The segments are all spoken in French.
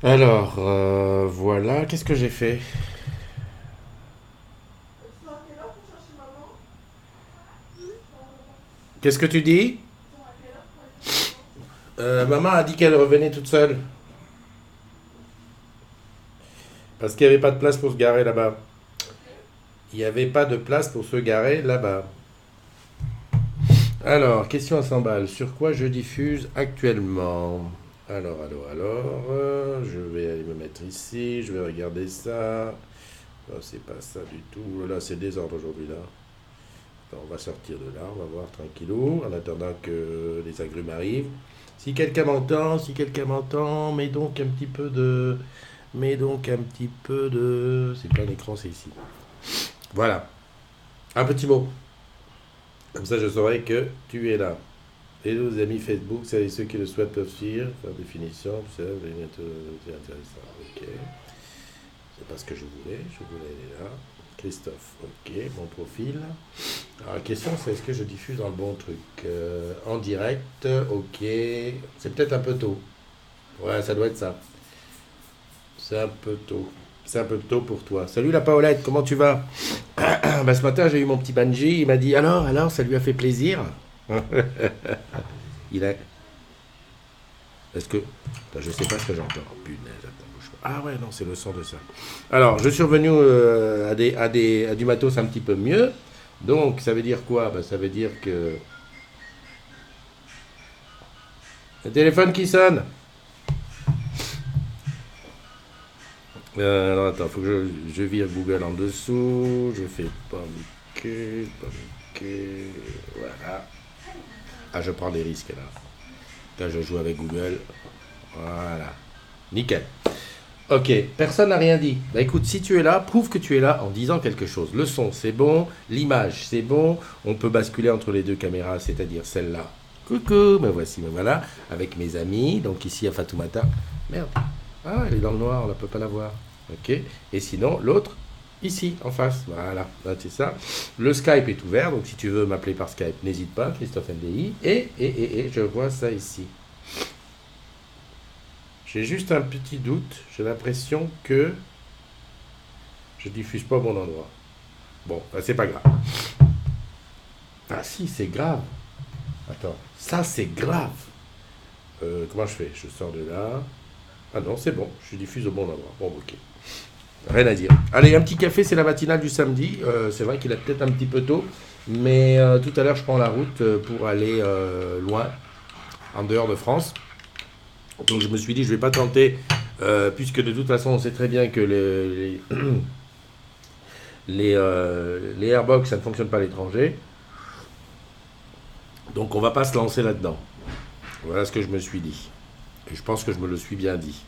Alors, voilà, qu'est-ce que j'ai fait? Qu'est-ce que tu dis? Maman a dit qu'elle revenait toute seule. Parce qu'il n'y avait pas de place pour se garer là-bas. Il n'y avait pas de place pour se garer là-bas. Alors, question à 100 balles. Sur quoi je diffuse actuellement? Alors, je vais aller me mettre ici. Je vais regarder ça. Non, c'est pas ça du tout. Là, c'est désordre aujourd'hui, là. Attends, on va sortir de là. On va voir tranquillou. En attendant que les agrumes arrivent. Si quelqu'un m'entend, mets donc un petit peu de... Mets donc un petit peu de... C'est pas un écran, c'est ici. Voilà. Un petit mot. Comme ça, je saurai que tu es là. Et nos amis Facebook, celles et ceux qui le souhaitent peuvent suivre. Faire définition, tout ça, c'est intéressant. Ok. C'est pas ce que je voulais. Je voulais aller là. Christophe, ok. Mon profil. Alors, la question, c'est est-ce que je diffuse dans le bon truc? En direct, ok. C'est peut-être un peu tôt. Ouais, ça doit être ça. C'est un peu tôt. C'est un peu tôt pour toi. Salut la Paolette, comment tu vas? Bah, ce matin, j'ai eu mon petit Banji. Il m'a dit alors, ça lui a fait plaisir. Il a. Est-ce que. Attends, je sais pas ce que j'entends. Oh, punaise, attends, bouge pas. Ah ouais, non, c'est le son de ça. Alors, je suis revenu à du matos un petit peu mieux. Donc, ça veut dire quoi? Bah, ça veut dire que. Le téléphone qui sonne. Alors, attends, faut que je vire Google en dessous. Je fais pas voilà. Ah, je prends des risques là. Là, je joue avec Google. Voilà. Nickel. Ok, personne n'a rien dit. Bah écoute, si tu es là, prouve que tu es là en disant quelque chose. Le son, c'est bon. L'image, c'est bon. On peut basculer entre les deux caméras, c'est-à-dire celle-là. Coucou, me voici, me voilà. Avec mes amis. Donc ici, il y a Fatoumata. Merde. Ah, elle est dans le noir, on ne peut pas la voir. Ok. Et sinon, l'autre, ici, en face. Voilà, là, c'est ça. Le Skype est ouvert, donc si tu veux m'appeler par Skype, n'hésite pas, Christophe NDI. Et je vois ça ici. J'ai juste un petit doute. J'ai l'impression que je diffuse pas au bon endroit. Bon, bah, c'est pas grave. Ah si, c'est grave. Attends, ça c'est grave. Comment je fais? Je sors de là. Ah non, c'est bon, je diffuse au bon endroit. Bon, ok. Rien à dire. Allez, un petit café, c'est la matinale du samedi. C'est vrai qu'il est peut-être un petit peu tôt, mais tout à l'heure, je prends la route pour aller loin, en dehors de France. Donc je me suis dit, je vais pas tenter, puisque de toute façon, on sait très bien que les airbox, ça ne fonctionne pas à l'étranger. Donc on va pas se lancer là-dedans. Voilà ce que je me suis dit. Et je pense que je me le suis bien dit.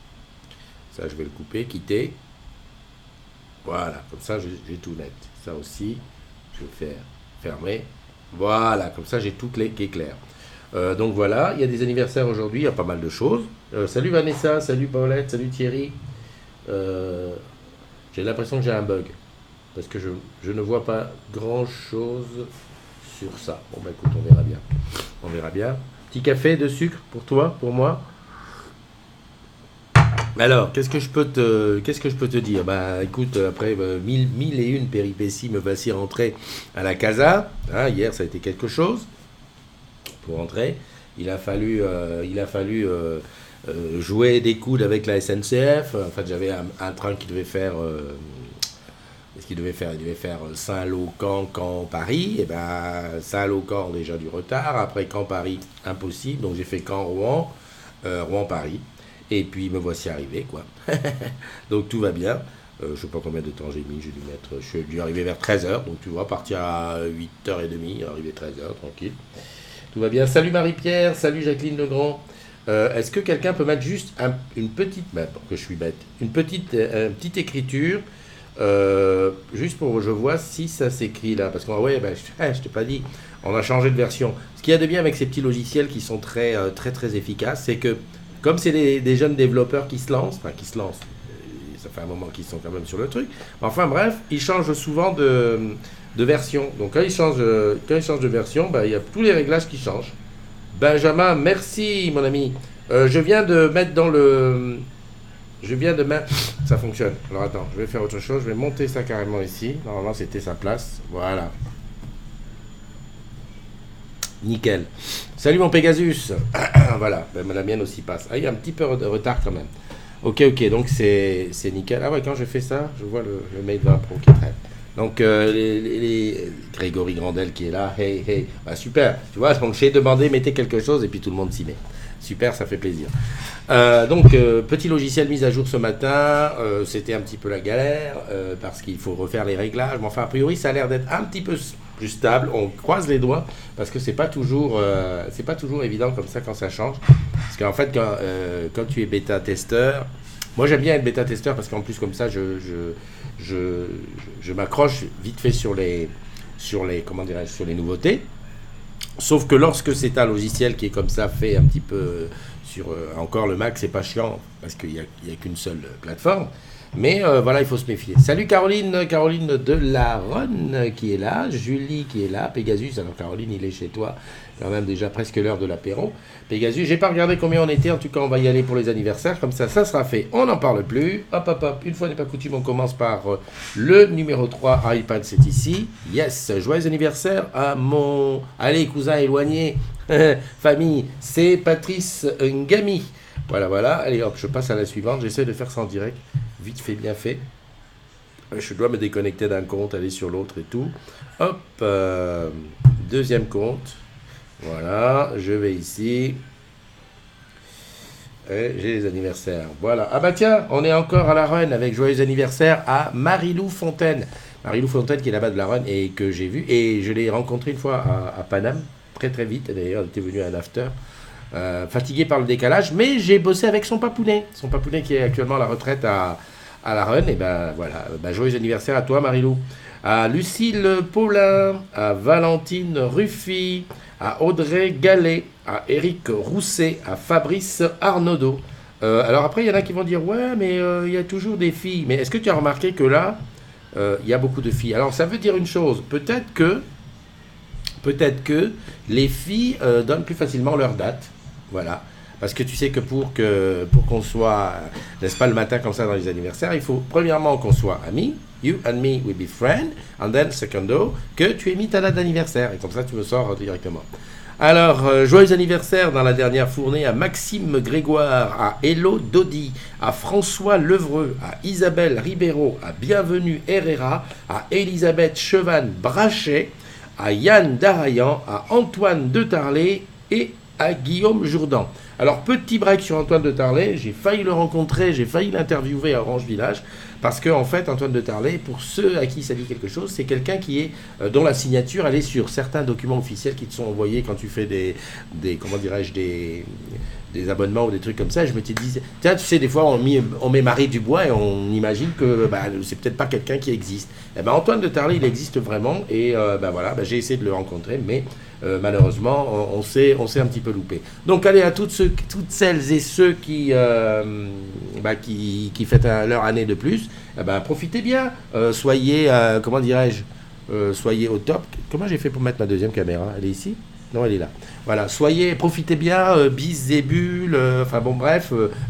Ça, je vais le couper, quitter. Voilà, comme ça, j'ai tout net. Ça aussi, je vais faire fermer. Voilà, comme ça, j'ai tout qui est clair. Donc voilà, il y a des anniversaires aujourd'hui, il y a pas mal de choses. Salut Vanessa, salut Paulette, salut Thierry. Euh, j'ai l'impression que j'ai un bug. Parce que je ne vois pas grand-chose sur ça. Bon, bah écoute, on verra bien. On verra bien. Petit café de sucre pour toi, pour moi. Alors, qu'est-ce que je peux te dire? Bah, écoute, après mille et une péripéties, me voici rentré à la casa. Hein, hier, ça a été quelque chose pour rentrer. Il a fallu jouer des coudes avec la SNCF. En fait, j'avais un train qui devait faire. Qu'est-ce qu'il devait faire? Il devait faire Saint-Lô, Caen, Paris. Et ben, Saint-Lô, Caen, déjà du retard. Après, Caen, Paris, impossible. Donc, j'ai fait Caen, Rouen, Rouen, Paris. Et puis me voici arrivé, quoi. Donc tout va bien. Je ne sais pas combien de temps j'ai mis, j'ai dû mettre. Je suis dû arriver vers 13h, donc tu vois, partir à 8h30, arriver 13h, tranquille. Tout va bien. Salut Marie-Pierre, salut Jacqueline Legrand. Est-ce que quelqu'un peut mettre juste une petite, bah, que je suis bête, une petite écriture, juste pour que je vois si ça s'écrit là. Parce que ouais, bah, je t'ai pas dit, on a changé de version. Ce qu'il y a de bien avec ces petits logiciels qui sont très, très, très efficaces, c'est que comme c'est des jeunes développeurs qui se lancent, enfin qui se lancent, ça fait un moment qu'ils sont quand même sur le truc, enfin bref, ils changent souvent de version. Donc quand ils changent de version, bah, il y a tous les réglages qui changent. Benjamin, merci mon ami. Je viens de mettre Je viens de mettre... Ça fonctionne. Alors attends, je vais faire autre chose. Je vais monter ça carrément ici. Normalement, c'était sa place. Voilà. Nickel. Salut mon Pegasus. Voilà, ben, la mienne aussi passe. Ah, il y a un petit peu de retard quand même. Ok, donc c'est nickel. Ah ouais, quand je fais ça, je vois le Mate 20 Pro qui traite. Donc Grégory Grandel qui est là. Hey. Bah, super. Tu vois, donc j'ai demandé, mettez quelque chose et puis tout le monde s'y met. Super, ça fait plaisir. Petit logiciel mis à jour ce matin. C'était un petit peu la galère parce qu'il faut refaire les réglages. Mais enfin, a priori, ça a l'air d'être un petit peu plus stable. On croise les doigts parce que c'est pas toujours évident comme ça quand ça change. Parce qu'en fait, quand tu es bêta-testeur, moi j'aime bien être bêta-testeur parce qu'en plus comme ça, je m'accroche vite fait sur les nouveautés. Sauf que lorsque c'est un logiciel qui est comme ça, fait un petit peu sur... encore le Mac, c'est pas chiant, parce qu'il n'y a qu'une seule plateforme. Mais voilà, il faut se méfier. Salut Caroline de la Ronne qui est là, Julie qui est là, Pegasus, alors Caroline, il est chez toi, quand même déjà presque l'heure de l'apéro. Pegasus, j'ai pas regardé combien on était, en tout cas on va y aller pour les anniversaires, comme ça sera fait, on n'en parle plus. Hop, une fois n'est pas coutume, on commence par le numéro 3, iPad, c'est ici. Yes, joyeux anniversaire à mon... Allez, cousin éloigné, famille, c'est Patrice Ngami. Voilà, allez hop, je passe à la suivante, j'essaie de faire ça en direct, vite fait, bien fait. Je dois me déconnecter d'un compte, aller sur l'autre et tout. Hop, deuxième compte. Voilà, je vais ici. Et j'ai les anniversaires. Voilà. Ah bah tiens, on est encore à la Run avec joyeux anniversaire à Marilou Fontaine. Marilou Fontaine qui est là-bas de la Run et que j'ai vu. Et je l'ai rencontrée une fois à Paname, très vite. D'ailleurs, elle était venue à un after. Fatigué par le décalage, mais j'ai bossé avec son papounet qui est actuellement à la retraite à la Run. Et ben voilà, joyeux anniversaire à toi Marilou, à Lucille Paulin, à Valentine Ruffy, à Audrey Gallet, à Eric Rousset, à Fabrice Arnaudot. Alors après il y en a qui vont dire ouais mais il y a toujours des filles, mais est-ce que tu as remarqué que là il y a beaucoup de filles? Alors ça veut dire une chose, peut-être que les filles donnent plus facilement leur date. Voilà. Parce que tu sais que pour qu'on soit, n'est-ce pas, le matin comme ça dans les anniversaires, il faut premièrement qu'on soit amis. You and me will be friends. And then, secondo, que tu aies mis ta date d'anniversaire. Et comme ça, tu me sors directement. Alors, joyeux anniversaire dans la dernière fournée à Maxime Grégoire, à Hello Dodi, à François Levreux, à Isabelle Ribeiro, à Bienvenue Herrera, à Elisabeth Chevan-Brachet, à Yann Darayan, à Antoine de Tarlet et à Guillaume Jourdan. Alors, petit break sur Antoine de Tarlet, j'ai failli le rencontrer, j'ai failli l'interviewer à Orange Village, parce que en fait, Antoine de Tarlet, pour ceux à qui ça dit quelque chose, c'est quelqu'un qui est, dont la signature, elle est sur certains documents officiels qui te sont envoyés quand tu fais des abonnements ou des trucs comme ça. Je me suis dit, tiens, tu sais, des fois, on met Marie Dubois et on imagine que c'est peut-être pas quelqu'un qui existe. Eh ben, Antoine de Tarlet, il existe vraiment, et voilà, j'ai essayé de le rencontrer, mais malheureusement, on s'est un petit peu loupé. Donc, allez, à toutes celles et ceux qui fêtent leur année de plus, profitez bien, soyez, soyez au top. Comment j'ai fait pour mettre ma deuxième caméra? Elle est ici? Non, elle est là. Voilà, profitez bien, bis et bulles,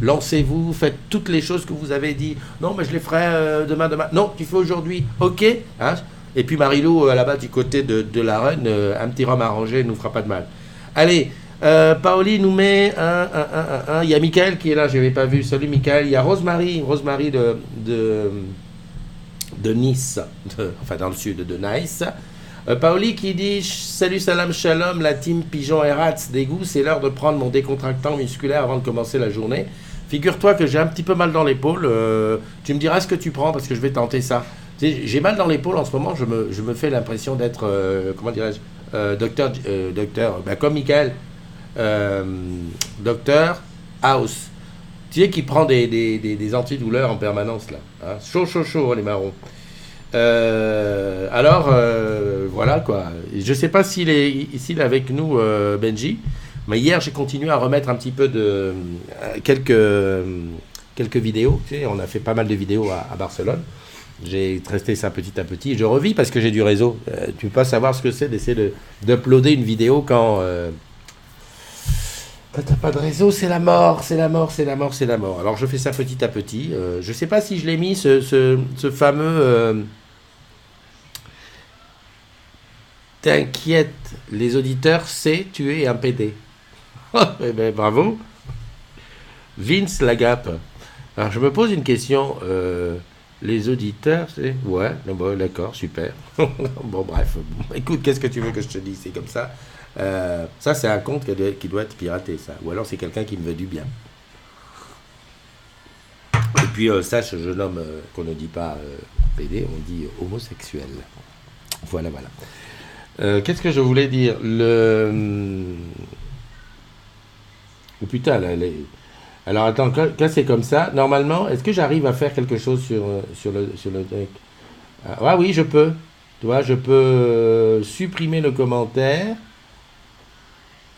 lancez-vous, faites toutes les choses que vous avez dit. Non, mais je les ferai demain. Non, tu fais aujourd'hui, ok, hein. Et puis Marilou, là-bas du côté de la Run, un petit rhum arrangé ne nous fera pas de mal. Allez, Paoli nous met un. Il y a Michael qui est là, je ne l'avais pas vu. Salut Michael. Il y a Rosemary de Nice, dans le sud de Nice. Paoli qui dit salut, salam, shalom, la team Pigeon et Rats d'égout, c'est l'heure de prendre mon décontractant musculaire avant de commencer la journée. Figure-toi que j'ai un petit peu mal dans l'épaule. Tu me diras ce que tu prends parce que je vais tenter ça. J'ai mal dans l'épaule en ce moment, je me fais l'impression d'être, docteur, comme Michael, docteur House. Tu sais, qui prend des antidouleurs en permanence, là. Hein. Chaud, les marrons. Voilà, quoi. Je sais pas s'il est avec nous, Benji, mais hier, j'ai continué à remettre un petit peu de quelques vidéos. Tu sais, on a fait pas mal de vidéos à Barcelone. J'ai testé ça petit à petit. Je revis parce que j'ai du réseau. Tu peux pas savoir ce que c'est d'essayer d'uploader une vidéo quand Quand t'as pas de réseau, c'est la mort, c'est la mort, c'est la mort, c'est la mort. Alors je fais ça petit à petit. Je sais pas si je l'ai mis, ce fameux t'inquiète, les auditeurs, c'est tu es un PD. Eh ben, bravo. Vince Lagap. Alors je me pose une question. Les auditeurs, c'est... Ouais, bon, d'accord, super. Bon, bref. Écoute, qu'est-ce que tu veux que je te dise? C'est comme ça. Ça, c'est un compte qui doit être piraté, ça. Ou alors c'est quelqu'un qui me veut du bien. Et puis, sache, jeune homme, qu'on ne dit pas PD, on dit homosexuel. Voilà, voilà. Qu'est-ce que je voulais dire? Oh, putain, là, alors attends, quand c'est comme ça, normalement, est-ce que j'arrive à faire quelque chose sur le deck? Ah oui, je peux. Tu vois, je peux supprimer le commentaire.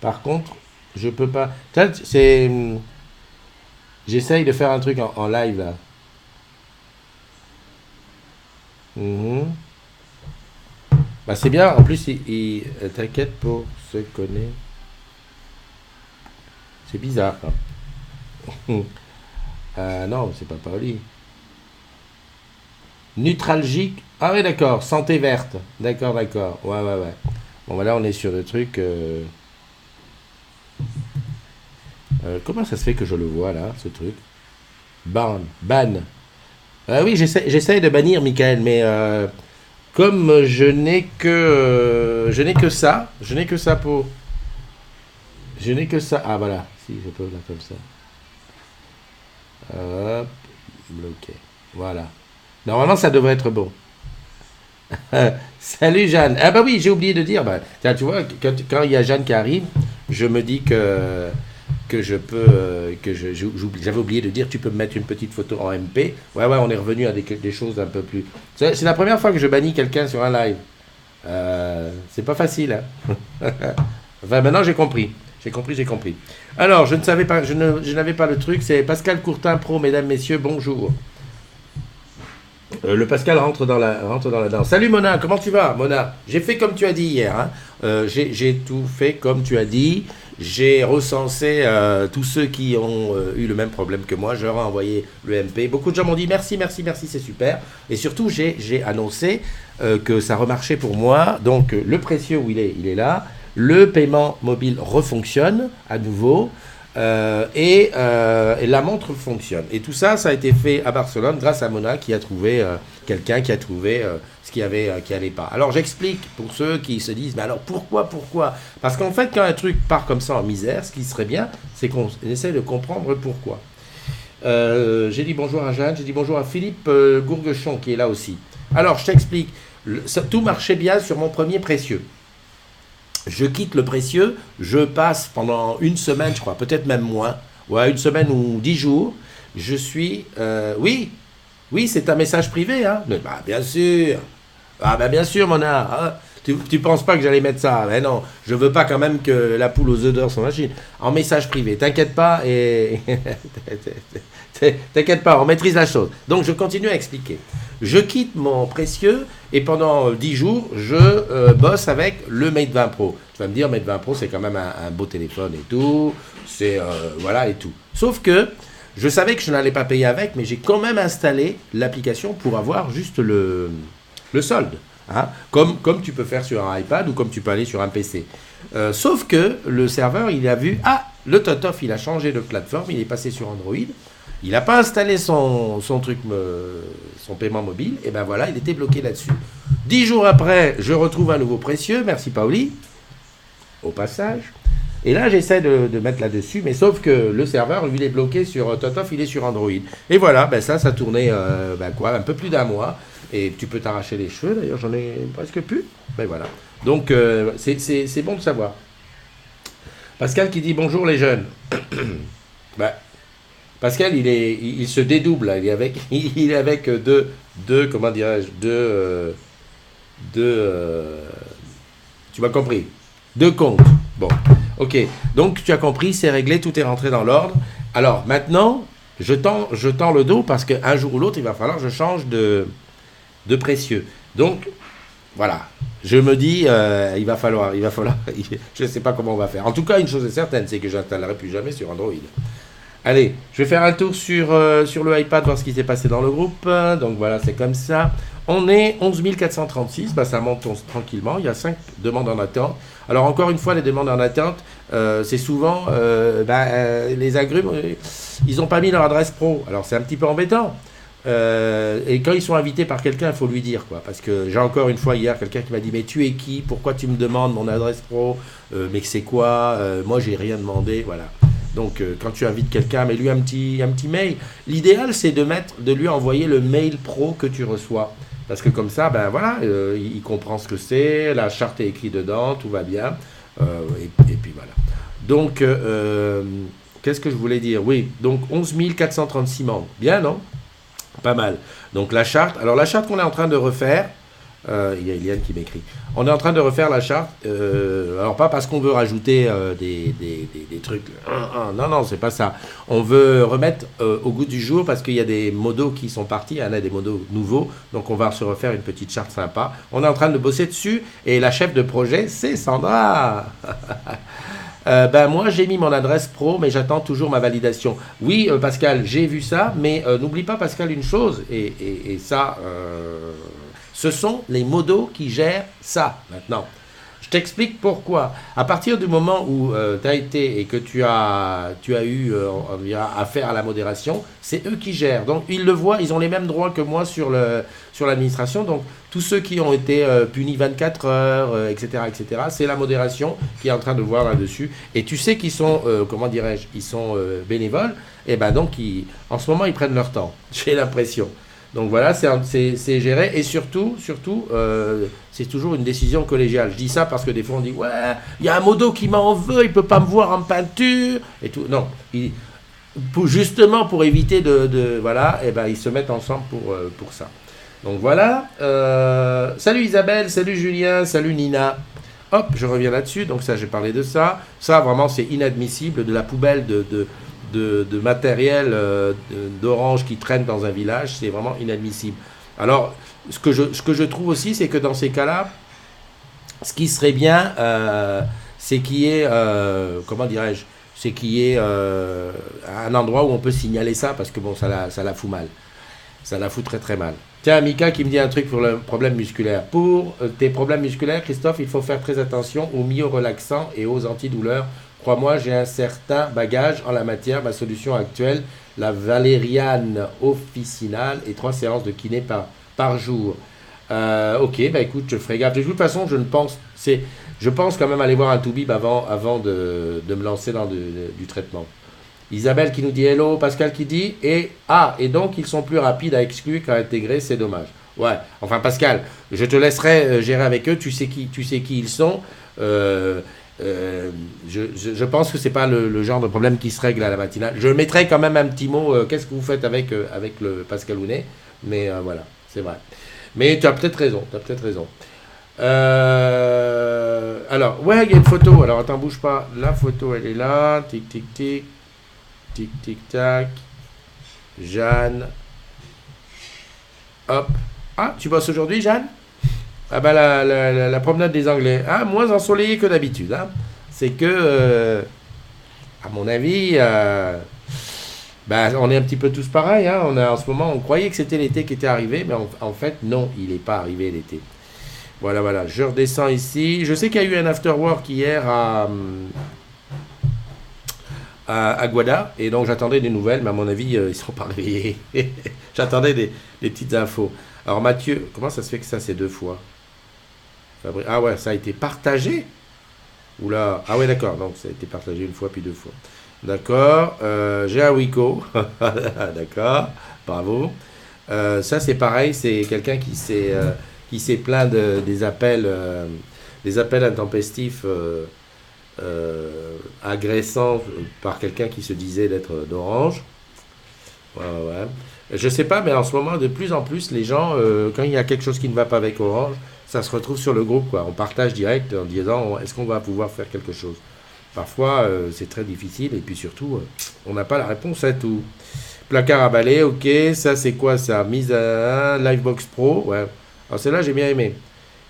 Par contre, je peux pas. J'essaye de faire un truc en live là. Mhm. Bah c'est bien. En plus, t'inquiète pour se connaître. C'est bizarre. Hein. Non, c'est pas Paoli. Nutralgique. Ah oui, d'accord. Santé verte. D'accord, d'accord. Ouais, ouais, ouais. Bon, voilà, on est sur le truc. Comment ça se fait que je le vois là, ce truc? Ban. Oui, j'essaye de bannir Michael, mais comme je n'ai que ça pour. Je n'ai que ça. Ah voilà, si je peux là comme ça. Hop, bloqué. Voilà. Normalement, ça devrait être bon. Salut Jeanne. Ah bah oui, j'ai oublié de dire. Bah, tiens, tu vois, quand il y a Jeanne qui arrive, je me dis que je peux j'avais oublié de dire tu peux me mettre une petite photo en MP. Ouais ouais, on est revenu à des choses un peu plus. C'est la première fois que je bannis quelqu'un sur un live. C'est pas facile. Hein. Enfin maintenant j'ai compris. J'ai compris. Alors je ne savais pas, je n'avais pas le truc. C'est Pascal Courtin Pro, mesdames messieurs, bonjour. Le Pascal rentre dans la danse. Salut Mona, comment tu vas Mona? J'ai fait comme tu as dit hier. Hein. J'ai tout fait comme tu as dit. J'ai recensé tous ceux qui ont eu le même problème que moi. Je leur ai envoyé le MP. Beaucoup de gens m'ont dit merci, merci, merci, c'est super. Et surtout, j'ai annoncé que ça remarchait pour moi. Donc le précieux où il est là. Le paiement mobile refonctionne à nouveau. Et la montre fonctionne. Et tout ça, ça a été fait à Barcelone grâce à Mona qui a trouvé quelqu'un qui a trouvé ce qui allait pas. Alors j'explique pour ceux qui se disent, mais alors pourquoi? Parce qu'en fait, quand un truc part comme ça en misère, ce qui serait bien, c'est qu'on essaie de comprendre pourquoi. J'ai dit bonjour à Jeanne, j'ai dit bonjour à Philippe Gourguechon qui est là aussi. Alors je t'explique, tout marchait bien sur mon premier précieux. Je quitte le précieux, je passe pendant une semaine, je crois, peut-être même moins, ouais, une semaine ou 10 jours, je suis... oui, c'est un message privé, hein. Mais, bah, bien sûr. Ah, bah, bien sûr, mon art. Hein. Tu penses pas que j'allais mettre ça? Mais non, je veux pas quand même que la poule aux œufs d'or soit machine. En message privé, t'inquiète pas, et... T'inquiète pas, on maîtrise la chose. Donc, je continue à expliquer. Je quitte mon précieux et pendant 10 jours, je bosse avec le Mate 20 Pro. Tu vas me dire, Mate 20 Pro, c'est quand même un beau téléphone et tout. C'est, voilà, et tout. Sauf que je savais que je n'allais pas payer avec, mais j'ai quand même installé l'application pour avoir juste le solde. Hein, comme tu peux faire sur un iPad ou comme tu peux aller sur un PC. Sauf que le serveur, il a vu, le Totof, il a changé de plateforme, il est passé sur Android. Il n'a pas installé son paiement mobile, et ben voilà, il était bloqué là-dessus. 10 jours après, je retrouve un nouveau précieux, merci Paoli, au passage. Et là, j'essaie de mettre là-dessus, mais sauf que le serveur, lui, il est bloqué sur Totof, il est sur Android. Et voilà, ben ça tournait un peu plus d'un mois, et tu peux t'arracher les cheveux, d'ailleurs, j'en ai presque plus. Ben voilà. Donc, c'est bon de savoir. Pascal qui dit bonjour les jeunes. Ben, Pascal, il se dédouble, là. Il est avec comment dirais-je, tu m'as compris, deux comptes. Bon, ok. Donc, tu as compris, c'est réglé, tout est rentré dans l'ordre. Alors, maintenant, je tends le dos parce qu'un jour ou l'autre, il va falloir que je change de précieux. Donc, Voilà. Je me dis, il va falloir, je ne sais pas comment on va faire. En tout cas, une chose est certaine, c'est que je n'installerai plus jamais sur Android. Allez, je vais faire un tour sur le iPad, voir ce qui s'est passé dans le groupe. Donc voilà, c'est comme ça. On est 11 436, bah, ça monte tranquillement. Il y a 5 demandes en attente. Alors encore une fois, les demandes en attente, c'est souvent les agrumes, ils n'ont pas mis leur adresse pro. Alors c'est un petit peu embêtant. Et quand ils sont invités par quelqu'un, il faut lui dire quoi. Parce que j'ai encore une fois hier quelqu'un qui m'a dit mais tu es qui? Pourquoi tu me demandes mon adresse pro? Mais c'est quoi? Moi j'ai rien demandé. Voilà. Donc quand tu invites quelqu'un, mets-lui un petit mail. L'idéal c'est de lui envoyer le mail pro que tu reçois. Parce que comme ça, ben voilà, il comprend ce que c'est, la charte est écrite dedans, tout va bien. Et puis voilà. Donc, qu'est-ce que je voulais dire? Oui, donc 11 436 membres. Bien, non? Pas mal. Donc la charte, alors la charte qu'on est en train de refaire, il y a Eliane qui m'écrit, on est en train de refaire la charte, alors pas parce qu'on veut rajouter des trucs, non, non, c'est pas ça. On veut remettre au goût du jour parce qu'il y a des modos qui sont partis, il y en a des modos nouveaux, donc on va se refaire une petite charte sympa. On est en train de bosser dessus et la chef de projet, c'est Sandra. Ben moi j'ai mis mon adresse pro mais j'attends toujours ma validation. Oui Pascal j'ai vu ça mais n'oublie pas Pascal une chose et ça ce sont les modos qui gèrent ça maintenant. Je t'explique pourquoi. À partir du moment où tu as été et que tu as eu affaire à la modération, c'est eux qui gèrent. Donc ils le voient, ils ont les mêmes droits que moi sur l'administration. Donc tous ceux qui ont été punis 24 heures, etc., c'est la modération qui est en train de voir là-dessus. Et tu sais qu'ils sont, comment dirais-je, ils sont bénévoles. Et ben donc en ce moment ils prennent leur temps. J'ai l'impression. Donc voilà, c'est géré et surtout, c'est toujours une décision collégiale. Je dis ça parce que des fois on dit ouais, il y a un modo qui m'en veut, il peut pas me voir en peinture et tout. Non, justement pour éviter voilà, et ben ils se mettent ensemble pour ça. Donc voilà. Salut Isabelle, salut Julien, salut Nina. Hop, je reviens là-dessus. Donc ça, j'ai parlé de ça. Ça vraiment, c'est inadmissible de la poubelle de matériel d'Orange qui traîne dans un village, c'est vraiment inadmissible. Alors, ce que je trouve aussi, c'est que dans ces cas-là, ce qui serait bien, c'est qu'il y ait, comment dirais-je, c'est qu'il y ait un endroit où on peut signaler ça, parce que bon, ça la fout mal. Ça la fout très très mal. Tiens, Mika qui me dit un truc pour le problème musculaire. Pour tes problèmes musculaires, Christophe, il faut faire très attention aux myorelaxants et aux antidouleurs. Crois-moi, j'ai un certain bagage en la matière. Ma solution actuelle, la valériane officinale et 3 séances de kiné par jour. Ok, bah écoute, je ferai gaffe. De toute façon, je pense quand même aller voir un toubib avant de me lancer dans du traitement. Isabelle qui nous dit hello, Pascal qui dit et donc ils sont plus rapides à exclure qu'à intégrer, c'est dommage. Ouais, enfin Pascal, je te laisserai gérer avec eux, tu sais qui ils sont. Je pense que c'est pas le genre de problème qui se règle à la matinale. Je mettrai quand même un petit mot, qu'est-ce que vous faites avec le Pascal Ounet, mais voilà, c'est vrai. Mais tu as peut-être raison, alors, ouais, il y a une photo, alors attends, bouge pas, la photo elle est là, tic tic tic. Tic, tic, tac. Jeanne. Hop. Ah, tu bosses aujourd'hui, Jeanne? Ah bah la promenade des Anglais. Ah, moins ensoleillé que d'habitude. Hein. C'est que, à mon avis, bah, on est un petit peu tous pareils. Hein. En ce moment, on croyait que c'était l'été qui était arrivé, mais en fait, non, il n'est pas arrivé l'été. Voilà. Je redescends ici. Je sais qu'il y a eu un afterwork hier à Guada, et donc j'attendais des nouvelles, mais à mon avis, ils ne sont pas réveillés. J'attendais des petites infos. Alors Mathieu, comment ça se fait que ça c'est 2 fois? Ah ouais, ça a été partagé? Oula, ah ouais d'accord, donc ça a été partagé 1 fois puis 2 fois. D'accord, j'ai un Wiko, d'accord, bravo. Ça c'est pareil, c'est quelqu'un qui s'est plaint des appels intempestifs agressant par quelqu'un qui se disait d'être d'Orange. Ouais. Je sais pas, mais en ce moment, de plus en plus, les gens, quand il y a quelque chose qui ne va pas avec Orange, ça se retrouve sur le groupe, quoi. On partage direct en disant est-ce qu'on va pouvoir faire quelque chose. Parfois, c'est très difficile et puis surtout, on n'a pas la réponse à tout. Placard à balai, ok. Ça, c'est quoi ça? Mise à 1, Livebox Pro, ouais. Alors celle-là, j'ai bien aimé.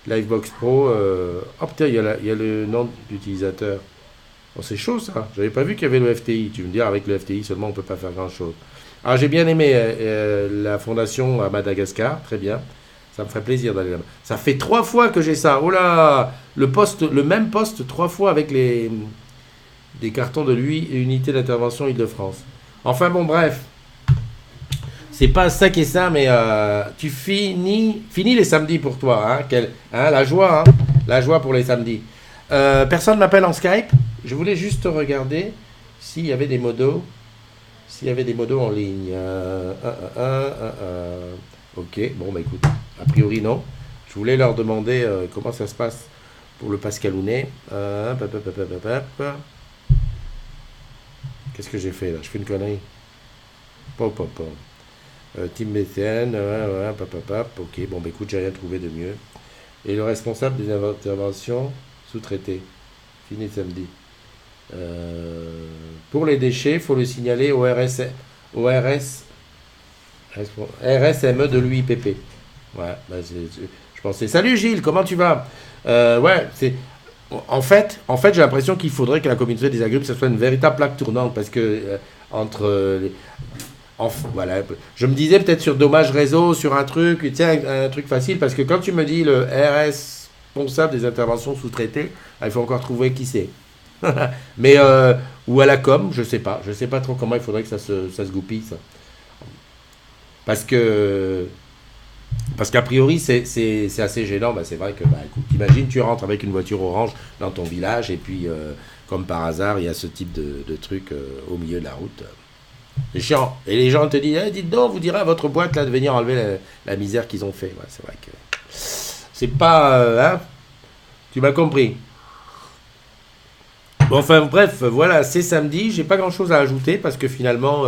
Livebox Pro. Oh putain, il y a le nom d'utilisateur. Oh, c'est chaud ça. J'avais pas vu qu'il y avait le FTI. Tu me dis, avec le FTI seulement, on peut pas faire grand-chose. Ah, j'ai bien aimé la fondation à Madagascar. Très bien. Ça me ferait plaisir d'aller là-bas. Ça fait 3 fois que j'ai ça. Oh là, le même poste 3 fois avec des cartons de lui et unité d'intervention Île-de-France. Enfin bon, bref. C'est pas ça qui est ça, mais tu finis les samedis pour toi. La joie, hein, la joie pour les samedis. Personne m'appelle en Skype. Je voulais juste regarder s'il y avait des modos. S'il y avait des modos en ligne. Ok, bon, bah écoute, a priori non. Je voulais leur demander comment ça se passe pour le Pascalounet. Qu'est-ce que j'ai fait là? Je fais une connerie. Pop, pop, pop. Team BTN, ok, bon, bah écoute, j'ai rien trouvé de mieux. Et le responsable des interventions sous-traitées. Fini samedi. Pour les déchets, il faut le signaler au RSME de l'UIPP. Ouais, bah je pensais. Salut Gilles, comment tu vas? Ouais, c'est. En fait, j'ai l'impression qu'il faudrait que la communauté des agriculteurs, ce soit une véritable plaque tournante parce que entre voilà, je me disais peut-être sur dommage réseau, sur un truc, tiens, un truc facile parce que quand tu me dis le RS responsable des interventions sous-traitées, il faut encore trouver qui c'est. Mais ou à la com, je sais pas trop comment il faudrait que ça se goupille ça. Parce que Parce qu'a priori, c'est assez gênant. Bah, c'est vrai que, bah, écoute, imagine, tu rentres avec une voiture orange dans ton village et puis, comme par hasard, il y a ce type de truc au milieu de la route. C'est chiant. Et les gens te disent, eh, dites donc, vous direz à votre boîte là, de venir enlever la misère qu'ils ont fait. Ouais, c'est vrai que c'est pas... hein, tu m'as compris. Bon, enfin, bref, voilà, c'est samedi. J'ai pas grand-chose à ajouter parce que finalement...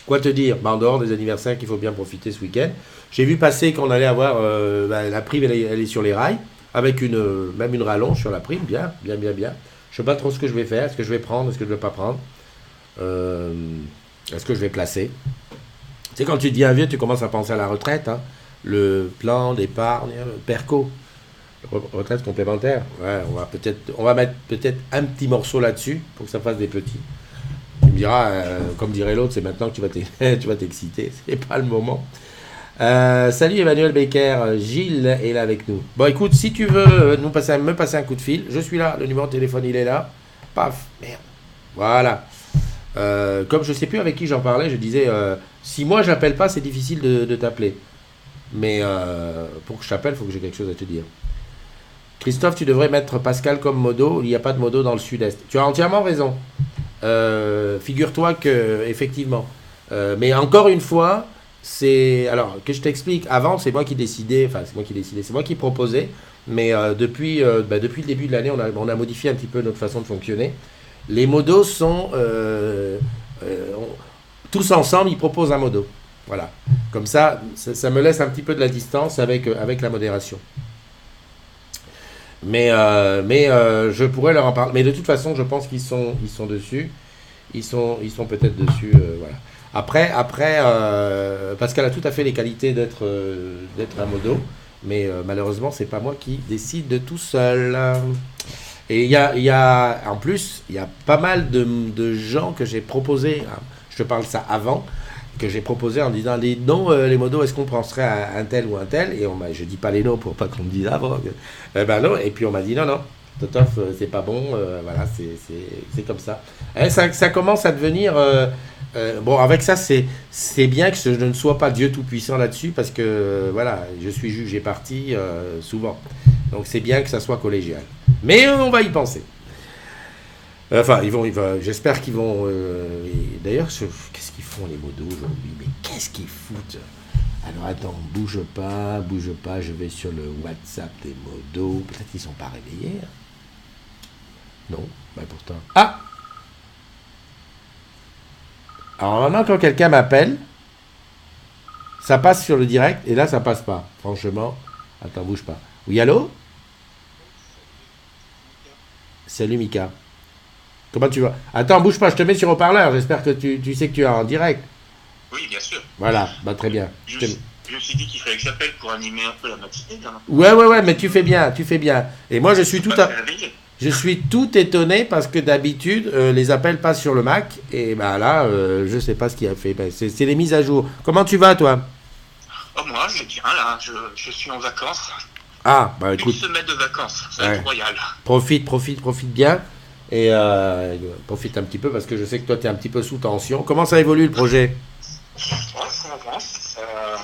quoi te dire? Bah, en dehors des anniversaires qu'il faut bien profiter ce week-end. J'ai vu passer qu'on allait avoir bah, la prime, elle est sur les rails, avec même une rallonge sur la prime, bien, bien, bien, bien. Je sais pas trop ce que je vais faire, est-ce que je vais prendre, est-ce que je vais pas prendre, Euh, est-ce que je vais placer. Tu sais, quand tu deviens vieux, tu commences à penser à la retraite, hein. Le plan d'épargne, le PERCO, retraite complémentaire. Ouais, on va mettre peut-être un petit morceau là-dessus pour que ça fasse des petits. Tu me diras, comme dirait l'autre, c'est maintenant que tu vas t'exciter. C'est pas le moment. Salut Emmanuel Becker, Gilles est là avec nous. Bon, écoute, si tu veux me passer un coup de fil, je suis là. Le numéro de téléphone, il est là. Paf, merde. Voilà. Comme je sais plus avec qui j'en parlais, je disais, si moi j'appelle pas, c'est difficile de t'appeler. Mais pour que je t'appelle, il faut que j'ai quelque chose à te dire. Christophe, tu devrais mettre Pascal comme modo. Il n'y a pas de modo dans le sud-est. Tu as entièrement raison. Figure-toi que, effectivement. Mais encore une fois, c'est. Alors, que je t'explique, avant, c'est moi qui décidais, enfin, c'est moi qui proposais, mais depuis le début de l'année, on a modifié un petit peu notre façon de fonctionner. Les modos sont. Tous ensemble, ils proposent un modo. Voilà. Comme ça me laisse un petit peu de la distance avec la modération. Mais je pourrais leur en parler. Mais de toute façon, je pense ils sont dessus. Ils sont peut-être dessus. Voilà. Après Pascal a tout à fait les qualités d'être un modo. Mais malheureusement, c'est pas moi qui décide de tout seul. Et en plus, il y a pas mal de gens que j'ai proposé. Hein, je te parle ça avant. Que j'ai proposé en disant non, les modos, est-ce qu'on penserait à un tel ou un tel? Et je dis pas les noms pour pas qu'on me dise ah bon. Ben non, et puis on m'a dit non, Totof, c'est pas bon, voilà, c'est comme ça. Ça commence à devenir. Bon, avec ça, c'est bien que je ne sois pas Dieu Tout-Puissant là-dessus, parce que voilà, je suis jugé parti souvent. Donc c'est bien que ça soit collégial. Mais on va y penser. Enfin, j'espère qu'ils vont. D'ailleurs, qu'est-ce qu'ils font les modos aujourd'hui? Mais qu'est-ce qu'ils foutent? Alors attends, bouge pas, je vais sur le WhatsApp des modos. Peut-être qu'ils sont pas réveillés. Hein. Non, bah pourtant. Ah! Alors maintenant, quand quelqu'un m'appelle, ça passe sur le direct et là, ça passe pas. Franchement, attends, bouge pas. Oui, allô? Salut Mika. Comment tu vas? Attends, bouge pas, je te mets sur haut-parleur. J'espère que tu sais que tu es en direct. Oui, bien sûr. Voilà, bah très bien. Juste, Je me suis dit qu'il fallait que j'appelle pour animer un peu la matinée. Hein. Ouais, mais tu fais bien, tu fais bien. Et moi, Je suis pas fait réveiller. je suis tout étonné parce que d'habitude, les appels passent sur le Mac. Et bah là, je sais pas ce qu'il a fait. Ben, c'est les mises à jour. Comment tu vas, toi? Oh, moi, je vais bien là. Je suis en vacances. Ah, bah Une écoute, semaine de vacances. Ça va ouais. être royal. Profite bien. Et profite un petit peu parce que je sais que toi, tu es un petit peu sous tension. Comment ça évolue le projet? Ouais, ça avance.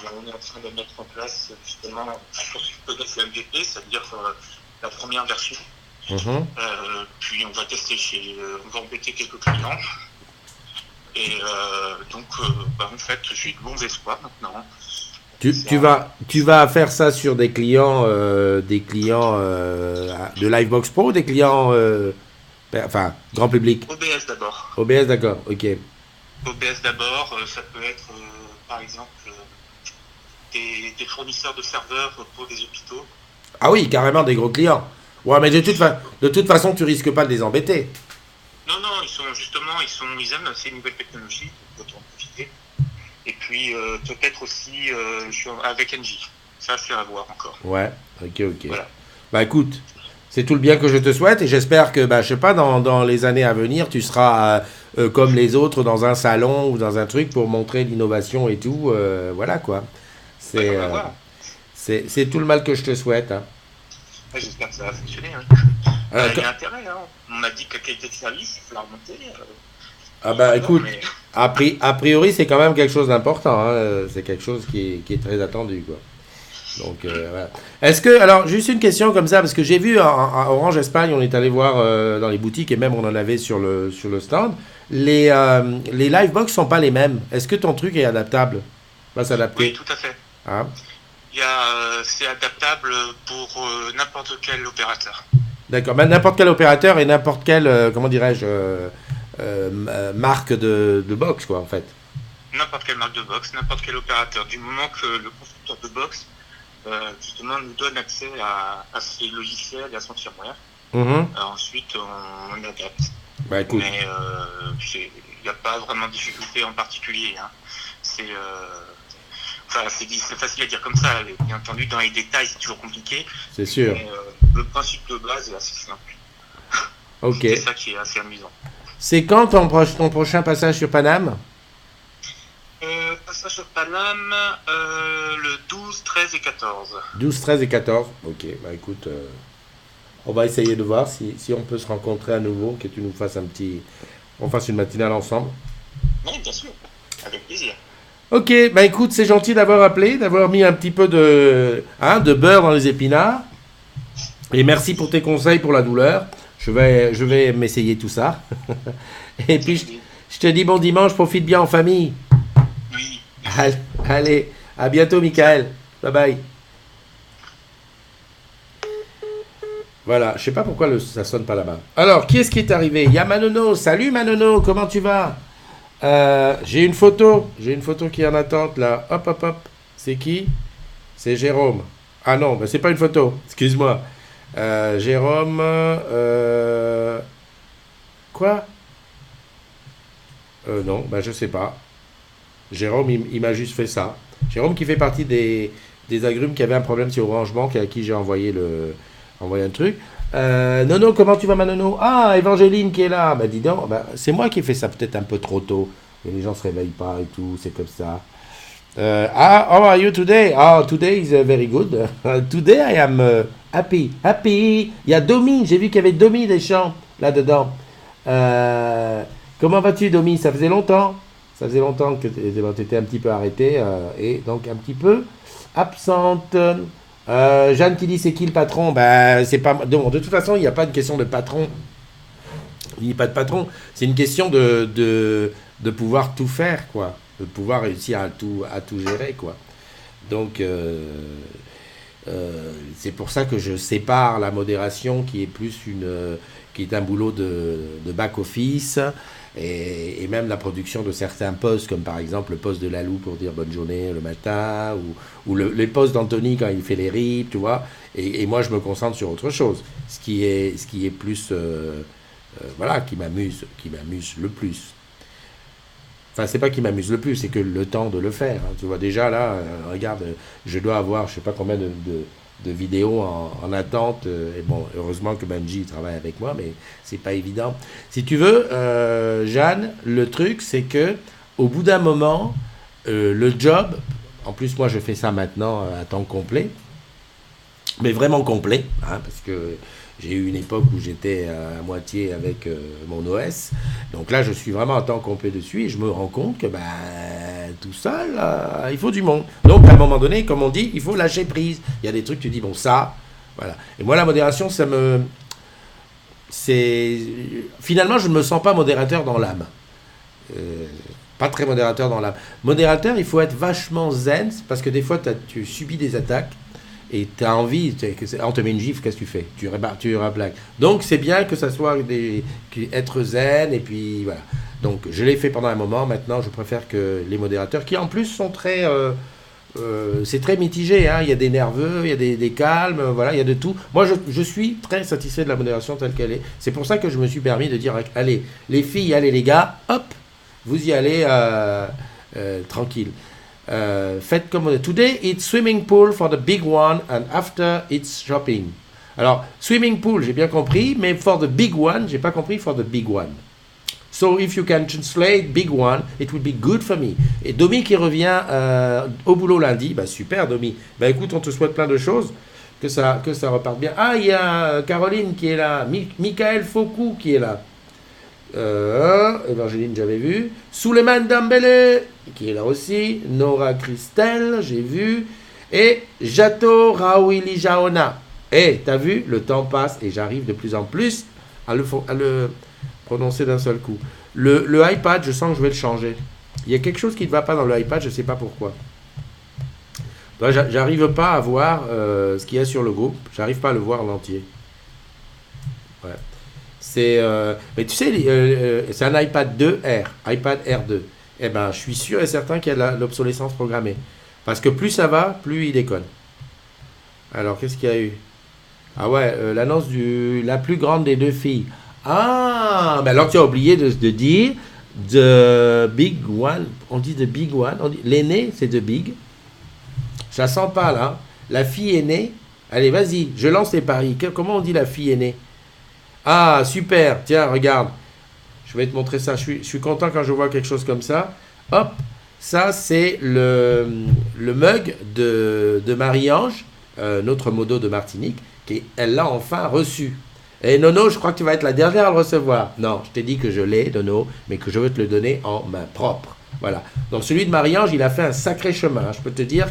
On est en train de mettre en place justement, pour ceux qui connaissent le MVP, c'est-à-dire la première version. Mhm. Puis on va tester on va embêter quelques clients. Et donc, en fait, j'ai de bons espoirs maintenant. Tu vas faire ça sur des clients de Livebox Pro ou des clients, enfin, grand public? OBS d'abord. OBS, d'accord, ok. OBS d'abord, ça peut être par exemple des fournisseurs de serveurs pour des hôpitaux. Ah oui, carrément des gros clients. Ouais, mais de toute façon, tu risques pas de les embêter. Non, non, ils aiment ces nouvelles technologies, donc autant en profiter. Et puis peut-être aussi avec NJ. Ça, c'est à voir encore. Ouais, ok. Voilà. Bah écoute, c'est tout le bien que je te souhaite et j'espère que, bah, je sais pas, dans les années à venir, tu seras comme les autres dans un salon ou dans un truc pour montrer l'innovation et tout. Voilà quoi. Ouais, C'est on va euh, voir. c'est tout le mal que je te souhaite, hein. Ouais, j'espère que ça va fonctionner. Hein. Euh, Il y co- a intérêt. Hein. On m'a dit que la qualité de service, il faut la remonter. ah On va bah voir, écoute, mais a priori c'est quand même quelque chose d'important, hein. C'est quelque chose qui est très attendu, quoi. Donc, voilà. Est-ce que, alors, juste une question comme ça, parce que j'ai vu à Orange Espagne, on est allé voir dans les boutiques et même on en avait sur le stand, les Livebox sont pas les mêmes. Est-ce que ton truc est adaptable? Va oui, s'adapter. tout à fait. Hein? C'est adaptable pour n'importe quel opérateur. D'accord. Mais n'importe quel opérateur et n'importe quelle, comment dirais-je, marque de box, quoi, en fait. N'importe quelle marque de box, n'importe quel opérateur. Du moment que le constructeur de box, justement, nous donne accès à ses logiciels et à son firmware. Mhm. Ensuite, on adapte. Bah écoute, Mais il n'y a pas vraiment de difficulté en particulier. Hein. C'est c'est facile à dire comme ça. Bien entendu, dans les détails, c'est toujours compliqué. c'est sûr. Mais le principe de base est assez simple. Ok. C'est ça qui est assez amusant. C'est quand ton prochain passage sur Paname? Passage sur Paname, le 12, 13 et 14. 12, 13 et 14. Ok, bah écoute, on va essayer de voir si on peut se rencontrer à nouveau, que tu nous fasses on fasse une matinale ensemble. Oui, bien sûr. Avec plaisir. Ok, bah écoute, c'est gentil d'avoir appelé, d'avoir mis un petit peu de beurre dans les épinards. Et merci pour tes conseils pour la douleur. Je vais m'essayer tout ça. Et puis, je te dis bon dimanche, profite bien en famille. Oui, Allez, merci. allez, à bientôt, Michael. Bye bye. Voilà, je sais pas pourquoi ça sonne pas là-bas. Alors, qui est-ce qui est arrivé? Il y a Manono. Salut Manono, comment tu vas? J'ai une photo qui est en attente là. Hop. C'est qui? C'est Jérôme. Ah non, bah, c'est pas une photo. Excuse-moi. Jérôme. Quoi? Non, bah je sais pas. Jérôme, il m'a juste fait ça. Jérôme qui fait partie des agrumes qui avaient un problème sur Orange Bank et à qui j'ai envoyé un truc. Nono, comment tu vas, ma Nono? Ah, Évangéline qui est là. Bah dis donc, bah, c'est moi qui ai fait ça peut-être un peu trop tôt. Et les gens se réveillent pas et tout, c'est comme ça. How are you today? Ah, today is very good. Today I am happy. Happy. Il y a Domi, j'ai vu qu'il y avait Domi des champs là-dedans. Comment vas-tu, Domi? Ça faisait longtemps. Ça faisait longtemps que tu étais un petit peu arrêté et donc un petit peu absente. Jeanne qui dit c'est qui le patron? Ben, c'est pas. Donc, de toute façon, il n'y a pas de question de patron. Il n'y a pas de patron. C'est une question de pouvoir tout faire, quoi. De pouvoir réussir à tout gérer, quoi. Donc, c'est pour ça que je sépare la modération qui est plus qui est un boulot de back-office et même la production de certains posts, comme par exemple le post de Lalou pour dire bonne journée le matin, ou les posts d'Anthony quand il fait les rips, tu vois. Et moi, je me concentre sur autre chose, ce qui est plus, voilà, qui m'amuse le plus. Enfin, c'est pas qui m'amuse le plus, c'est que le temps de le faire. Hein. Tu vois, déjà là, regarde, je dois avoir je sais pas combien de vidéos en attente. Et bon, heureusement que Benji travaille avec moi, mais c'est pas évident. Si tu veux, Jeanne, le truc, c'est que au bout d'un moment, le job, en plus moi je fais ça maintenant à temps complet, mais vraiment complet, hein, parce que j'ai eu une époque où j'étais à moitié avec mon OS. Donc là, je suis vraiment à temps complet dessus et je me rends compte que tout seul, il faut du monde. Donc à un moment donné, comme on dit, il faut lâcher prise. Il y a des trucs, tu dis, bon, ça, voilà. Et moi, la modération, c'est... Finalement, je ne me sens pas modérateur dans l'âme. Pas très modérateur dans l'âme. Modérateur, il faut être vachement zen, parce que des fois, tu subis des attaques. Et tu as envie, on te met une gifle, qu'est-ce que tu fais? Tu rablaques. Donc c'est bien que ça soit être zen, et puis voilà. Donc je l'ai fait pendant un moment, maintenant je préfère que les modérateurs, qui en plus sont très... c'est très mitigé, hein. Il y a des nerveux, il y a des calmes, voilà, il y a de tout. Moi je suis très satisfait de la modération telle qu'elle est. C'est pour ça que je me suis permis de dire, allez, les filles, allez les gars, hop, vous y allez tranquille. Faites comme today it's swimming pool for the big one and after it's shopping. Alors swimming pool j'ai bien compris, mais for the big one j'ai pas compris for the big one. So if you can translate big one, it would be good for me. Et Domi qui revient au boulot lundi, super Domi. Écoute, on te souhaite plein de choses, que ça reparte bien. Ah, il y a Caroline qui est là, Michael Foucault qui est là. Evangeline, j'avais vu. Souleymane Dembélé, qui est là aussi. Nora Christelle, j'ai vu. Et Jato Raouli Jaona. Et t'as vu, le temps passe et j'arrive de plus en plus à le prononcer d'un seul coup. Le iPad, je sens que je vais le changer. Il y a quelque chose qui ne va pas dans le iPad, je ne sais pas pourquoi. J'arrive pas à voir ce qu'il y a sur le groupe. J'arrive pas à le voir en entier. Ouais. Mais tu sais, c'est un iPad 2R, iPad R2. Eh ben, je suis sûr et certain qu'il y a l'obsolescence programmée. Parce que plus ça va, plus il déconne. Alors, qu'est-ce qu'il y a eu? Ah ouais, l'annonce la plus grande des deux filles. Ah, mais alors tu as oublié de dire The Big One. On dit The Big One. L'aîné, c'est The Big. Je la sens pas, là. La fille aînée. Allez, vas-y, je lance les paris. Comment on dit la fille aînée? Ah, super, tiens, regarde. Je vais te montrer ça. Je suis content quand je vois quelque chose comme ça. Hop, ça c'est le mug de Marie-Ange, notre modo de Martinique, elle l'a enfin reçu. Et Nono, je crois que tu vas être la dernière à le recevoir. Non, je t'ai dit que je l'ai, Nono, mais que je veux te le donner en main propre. Voilà. Donc celui de Marie-Ange, il a fait un sacré chemin. Je peux te dire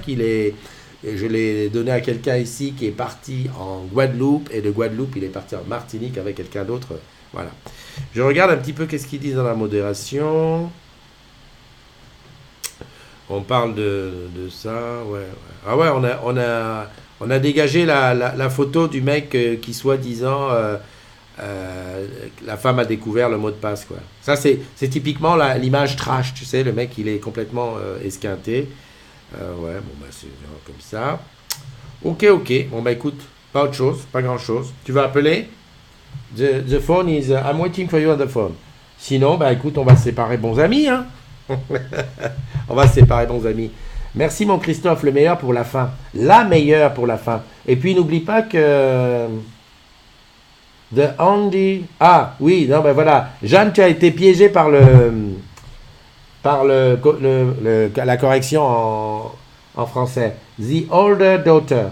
je l'ai donné à quelqu'un ici qui est parti en Guadeloupe, et de Guadeloupe, il est parti en Martinique avec quelqu'un d'autre. Voilà. Je regarde un petit peu qu'est-ce qu'ils disent dans la modération. On parle de ça, ouais. Ah ouais, on a dégagé la photo du mec qui, soi-disant, la femme a découvert le mot de passe, quoi. Ça, c'est typiquement l'image trash, tu sais, le mec, il est complètement esquinté. Ouais, bon, c'est comme ça. Ok. Bon, écoute, pas autre chose, pas grand-chose. Tu vas appeler? The phone is... I'm waiting for you on the phone. Sinon, écoute, on va se séparer bons amis, hein. On va se séparer bons amis. Merci, mon Christophe, le meilleur pour la fin. La meilleure pour la fin. Et puis, n'oublie pas que... The Andy... Ah, oui, non, voilà. Jeanne, tu as été piégée par la correction en français. The older daughter.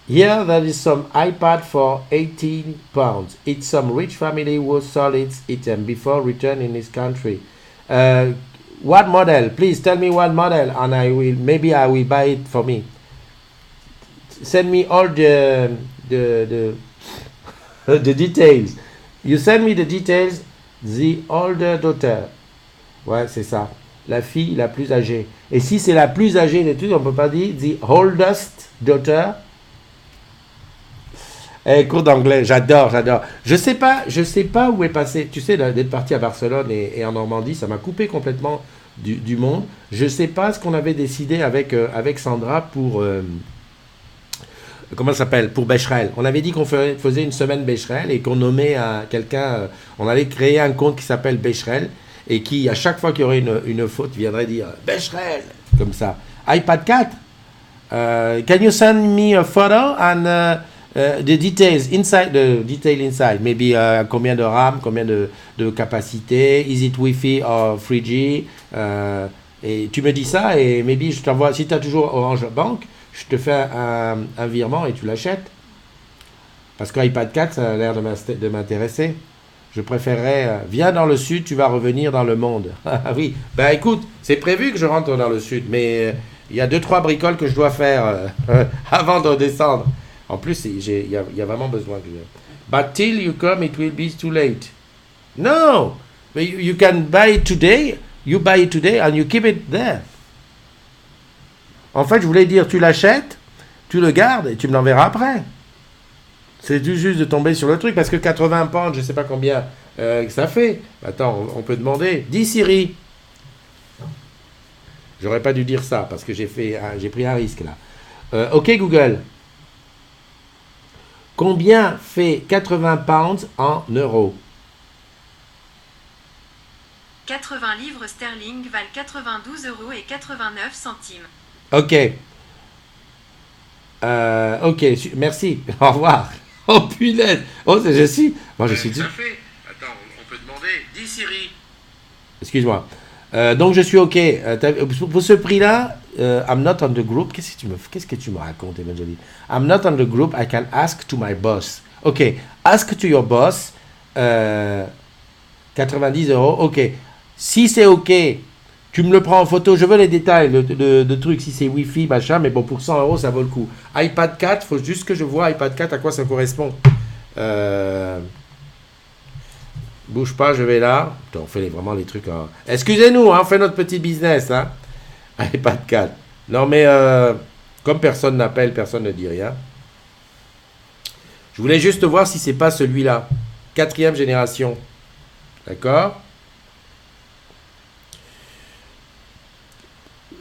Here there is some iPad for 18 pounds. It's some rich family who sold its item before returning his country. What model? Please tell me what model, and maybe I will buy it for me. Send me all the details. You send me the details. The older daughter. Ouais, c'est ça. La fille la plus âgée. Et si c'est la plus âgée de toutes, on ne peut pas dire the oldest daughter. Cours d'anglais, j'adore. Je sais pas où est passé. Tu sais, d'être parti à Barcelone et en Normandie, ça m'a coupé complètement du monde. Je sais pas ce qu'on avait décidé avec Sandra pour... comment ça s'appelle? Pour Becherel. On avait dit qu'on faisait une semaine Becherel et qu'on nommait à quelqu'un... on allait créer un compte qui s'appelle Becherel. et qui, à chaque fois qu'il y aurait une faute, viendrait dire Becherel, comme ça. iPad 4, can you send me a photo and the details inside, maybe combien de RAM, combien de capacité, is it Wi-Fi or 3G, et tu me dis ça et maybe je t'envoie, si tu as toujours Orange Bank, je te fais un virement et tu l'achètes. Parce que iPad 4, ça a l'air de m'intéresser. Je préférerais, viens dans le sud, tu vas revenir dans le monde. Ah oui, ben écoute, c'est prévu que je rentre dans le sud, mais il y a 2-3 bricoles que je dois faire avant de descendre. En plus, il y a vraiment besoin que je... But till you come, it will be too late. No! But you can buy it today, you buy it today and you keep it there. En fait, je voulais dire, tu l'achètes, tu le gardes et tu me l'enverras après. C'est juste de tomber sur le truc, parce que 80 pounds, je ne sais pas combien ça fait. Attends, on peut demander. Dis Siri. J'aurais pas dû dire ça, parce que j'ai pris un risque là. Ok Google. Combien fait 80 pounds en euros? 80 livres sterling valent 92 € et 89 centimes. Ok. Ok, merci. Au revoir. Oh punaise. Oh, je suis. Moi, je suis. Ça fait. Attends, on peut demander. Dis Siri. Excuse-moi. Donc, je suis ok. Pour ce prix-là, I'm not on the group. Qu'est-ce que tu me racontes, Evangeline? I'm not on the group. I can ask to my boss. Ok. Ask to your boss. 90 €. Ok. Si c'est ok. Tu me le prends en photo, je veux les détails de trucs, si c'est Wi-Fi, machin, mais bon, pour 100 € ça vaut le coup. iPad 4, il faut juste que je vois iPad 4 à quoi ça correspond. Bouge pas, je vais là. Putain, on fait vraiment les trucs. Excusez-nous, hein, on fait notre petit business. Hein. iPad 4. Non, mais comme personne n'appelle, personne ne dit rien. Je voulais juste voir si c'est pas celui-là. 4e génération. D'accord?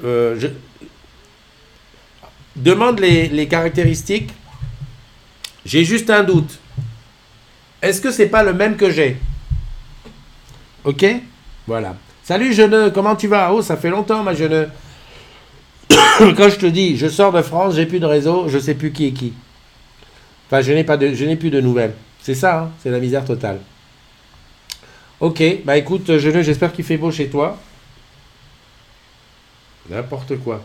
Je demande les caractéristiques. J'ai juste un doute. Est-ce que c'est pas le même que j'ai? Ok? Voilà. Salut jeune, comment tu vas? Oh, ça fait longtemps ma jeune. Quand je te dis, je sors de France, j'ai plus de réseau, je sais plus qui est qui. Enfin, je n'ai plus de nouvelles. C'est ça, hein, c'est la misère totale. Ok, bah écoute, jeune, j'espère qu'il fait beau chez toi. N'importe quoi.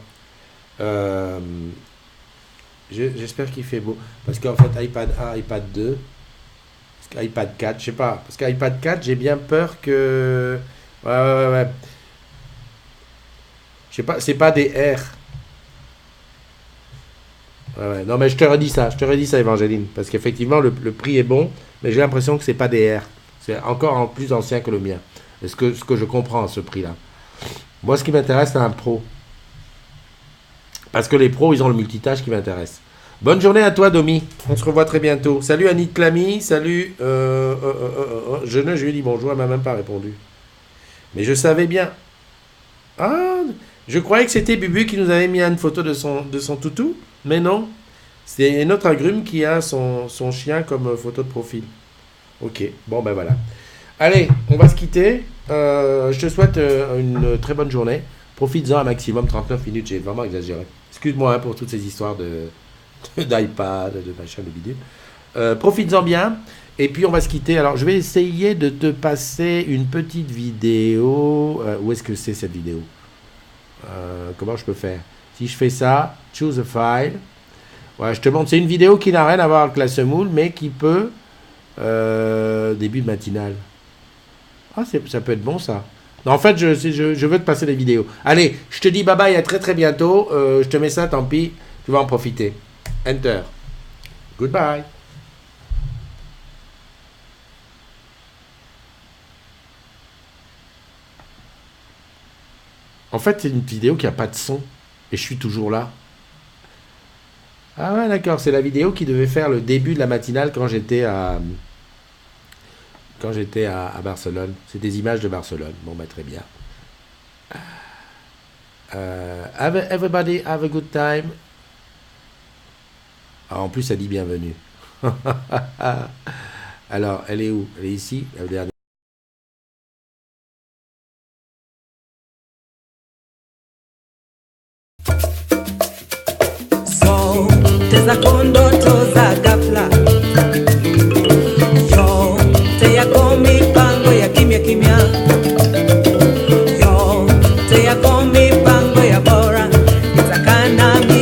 J'espère qu'il fait beau. Parce qu'en fait, iPad 1, iPad 2, iPad 4, je sais pas. Parce qu'iPad 4, j'ai bien peur que... Ouais. Je sais pas, c'est pas des R. Ouais. Non, mais je te redis ça, Evangeline. Parce qu'effectivement, le prix est bon, mais j'ai l'impression que c'est pas des R. C'est encore en plus ancien que le mien. Ce que je comprends à ce prix-là. Moi, ce qui m'intéresse, c'est un pro. Parce que les pros, ils ont le multitâche qui m'intéresse. Bonne journée à toi, Domi. On se revoit très bientôt. Salut Annie Clamy. Salut. Je lui ai dit bonjour, elle m'a même pas répondu. Mais je savais bien. Ah, je croyais que c'était Bubu qui nous avait mis une photo de son toutou. Mais non. C'est notre agrume qui a son chien comme photo de profil. Ok. Bon, ben voilà. Allez, on va se quitter. Je te souhaite une très bonne journée. Profites-en un maximum, 39 minutes, j'ai vraiment exagéré. Excuse-moi hein, pour toutes ces histoires d'iPad, de machin, de bidule. Profites-en bien. Et puis on va se quitter. Alors je vais essayer de te passer une petite vidéo. Où est-ce que c'est cette vidéo? Comment je peux faire? Si je fais ça, choose a file. Ouais, je te montre. C'est une vidéo qui n'a rien à voir avec la semoule, mais qui peut... début de matinale. Ah, ça peut être bon ça. Non, en fait, je veux te passer des vidéos. Allez, je te dis bye bye, à très très bientôt. Je te mets ça, tant pis. Tu vas en profiter. Enter. Goodbye. En fait, c'est une vidéo qui n'a pas de son. Et je suis toujours là. Ah ouais, d'accord. C'est la vidéo qui devait faire le début de la matinale quand j'étais à Barcelone. C'est des images de Barcelone. Bon, bah très bien. Everybody have a good time. Ah, en plus, ça dit bienvenue. Alors, elle est où? Elle est ici, la dernière. zako ndoto za ghafla, yote yako mipango ya kimya kimya, yote yako mipango ya bora itakaa nami.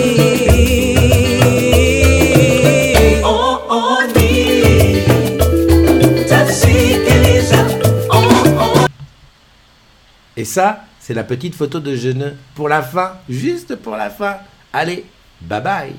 Et ça, c'est la petite photo de Jeune pour la fin, juste pour la fin. Allez, bye bye.